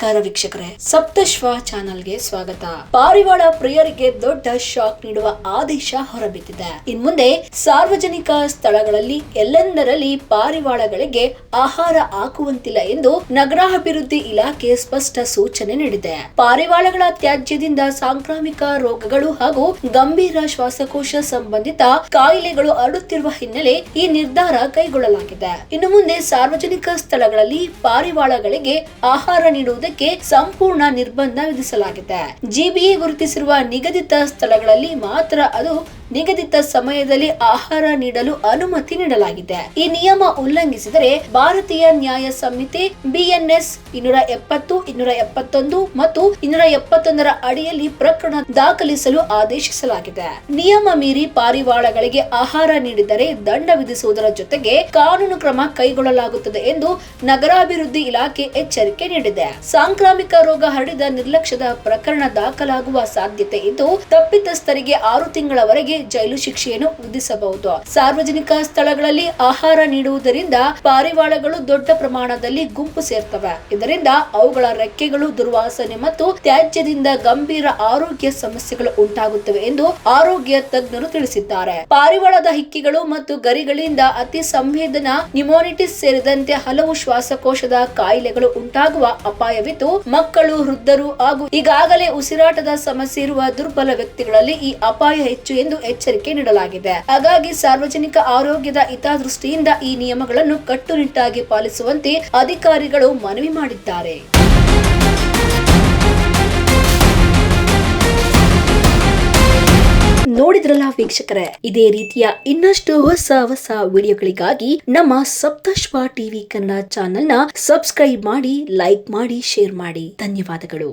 ನಮಸ್ಕಾರ ವೀಕ್ಷಕರೇ, ಸಪ್ತಶ್ವ ಚಾನೆಲ್ಗೆ ಸ್ವಾಗತ. ಪಾರಿವಾಳ ಪ್ರಿಯರಿಗೆ ದೊಡ್ಡ ಶಾಕ್ ನೀಡುವ ಆದೇಶ ಹೊರಬಿದ್ದಿದೆ. ಇನ್ಮುಂದೆ ಸಾರ್ವಜನಿಕ ಸ್ಥಳಗಳಲ್ಲಿ ಎಲ್ಲೆಂದರಲ್ಲಿ ಪಾರಿವಾಳಗಳಿಗೆ ಆಹಾರ ಹಾಕುವಂತಿಲ್ಲ ಎಂದು ನಗರಾಭಿವೃದ್ಧಿ ಇಲಾಖೆ ಸ್ಪಷ್ಟ ಸೂಚನೆ ನೀಡಿದೆ. ಪಾರಿವಾಳಗಳ ತ್ಯಾಜ್ಯದಿಂದ ಸಾಂಕ್ರಾಮಿಕ ರೋಗಗಳು ಹಾಗೂ ಗಂಭೀರ ಶ್ವಾಸಕೋಶ ಸಂಬಂಧಿತ ಕಾಯಿಲೆಗಳು ಹರಡುತ್ತಿರುವ ಹಿನ್ನೆಲೆ ಈ ನಿರ್ಧಾರ ಕೈಗೊಳ್ಳಲಾಗಿದೆ. ಇನ್ನು ಮುಂದೆ ಸಾರ್ವಜನಿಕ ಸ್ಥಳಗಳಲ್ಲಿ ಪಾರಿವಾಳಗಳಿಗೆ ಆಹಾರ ನೀಡುವುದಕ್ಕೆ ಸಂಪೂರ್ಣ ನಿರ್ಬಂಧ ವಿಧಿಸಲಾಗಿದೆ. ಜಿಬಿಎ ಗುರುತಿಸಿರುವ ನಿಗದಿತ ಸ್ಥಳಗಳಲ್ಲಿ ಮಾತ್ರ ಅದು ನಿಗದಿತ ಸಮಯದಲ್ಲಿ ಆಹಾರ ನೀಡಲು ಅನುಮತಿ ನೀಡಲಾಗಿದೆ. ಈ ನಿಯಮ ಉಲ್ಲಂಘಿಸಿದರೆ ಭಾರತೀಯ ನ್ಯಾಯ ಸಂಹಿತೆ BNS 270, 271 ಮತ್ತು 271 ಅಡಿಯಲ್ಲಿ ಪ್ರಕರಣ ದಾಖಲಿಸಲು ಆದೇಶಿಸಲಾಗಿದೆ. ನಿಯಮ ಮೀರಿ ಪಾರಿವಾಳಗಳಿಗೆ ಆಹಾರ ನೀಡಿದರೆ ದಂಡ ವಿಧಿಸುವುದರ ಜೊತೆಗೆ ಕಾನೂನು ಕ್ರಮ ಕೈಗೊಳ್ಳಲಾಗುತ್ತದೆ ಎಂದು ನಗರಾಭಿವೃದ್ಧಿ ಇಲಾಖೆ ಎಚ್ಚರಿಕೆ ನೀಡಿದೆ. ಸಾಂಕ್ರಾಮಿಕ ರೋಗ ಹರಡಿದ ನಿರ್ಲಕ್ಷ್ಯದ ಪ್ರಕರಣ ದಾಖಲಾಗುವ ಸಾಧ್ಯತೆ ಇದ್ದು ತಪ್ಪಿತಸ್ಥರಿಗೆ 6 ತಿಂಗಳವರೆಗೆ ಜೈಲು ಶಿಕ್ಷೆಯನ್ನು ವಿಧಿಸಬಹುದು. ಸಾರ್ವಜನಿಕ ಸ್ಥಳಗಳಲ್ಲಿ ಆಹಾರ ನೀಡುವುದರಿಂದ ಪಾರಿವಾಳಗಳು ದೊಡ್ಡ ಪ್ರಮಾಣದಲ್ಲಿ ಗುಂಪು ಸೇರ್ತವೆ. ಇದರಿಂದ ಅವುಗಳ ರೆಕ್ಕೆಗಳು ದುರ್ವಾಸನೆ ಮತ್ತು ತ್ಯಾಜ್ಯದಿಂದ ಗಂಭೀರ ಆರೋಗ್ಯ ಸಮಸ್ಯೆಗಳು ಉಂಟಾಗುತ್ತವೆ ಎಂದು ಆರೋಗ್ಯ ತಜ್ಞರು ತಿಳಿಸಿದ್ದಾರೆ. ಪಾರಿವಾಳದ ಹಿಕ್ಕಿಗಳು ಮತ್ತು ಗರಿಗಳಿಂದ ಅತಿ ಸಂವೇದನಾ ನ್ಯೂಮೋನಿಟಿಸ್ ಸೇರಿದಂತೆ ಹಲವು ಶ್ವಾಸಕೋಶದ ಕಾಯಿಲೆಗಳು ಉಂಟಾಗುವ ಅಪಾಯವಿದ್ದು ಮಕ್ಕಳು, ವೃದ್ಧರು ಹಾಗೂ ಈಗಾಗಲೇ ಉಸಿರಾಟದ ಸಮಸ್ಯೆ ಇರುವ ದುರ್ಬಲ ವ್ಯಕ್ತಿಗಳಲ್ಲಿ ಈ ಅಪಾಯ ಹೆಚ್ಚು ಎಂದು ಎಚ್ಚರಿಕೆ ನೀಡಲಾಗಿದೆ. ಹಾಗಾಗಿ ಸಾರ್ವಜನಿಕ ಆರೋಗ್ಯದ ಹಿತದೃಷ್ಟಿಯಿಂದ ಈ ನಿಯಮಗಳನ್ನು ಕಟ್ಟುನಿಟ್ಟಾಗಿ ಪಾಲಿಸುವಂತೆ ಅಧಿಕಾರಿಗಳು ಮನವಿ ಮಾಡಿದ್ದಾರೆ. ನೋಡಿದ್ರಲ್ಲ ವೀಕ್ಷಕರೇ, ಇದೇ ರೀತಿಯ ಇನ್ನಷ್ಟು ಹೊಸ ವಿಡಿಯೋಗಳಿಗಾಗಿ ನಮ್ಮ ಸಪ್ತಶ್ವ ಟಿವಿ ಕನ್ನಡ ಚಾನೆಲ್ನ ಸಬ್ಸ್ಕ್ರೈಬ್ ಮಾಡಿ, ಲೈಕ್ ಮಾಡಿ, ಶೇರ್ ಮಾಡಿ. ಧನ್ಯವಾದಗಳು.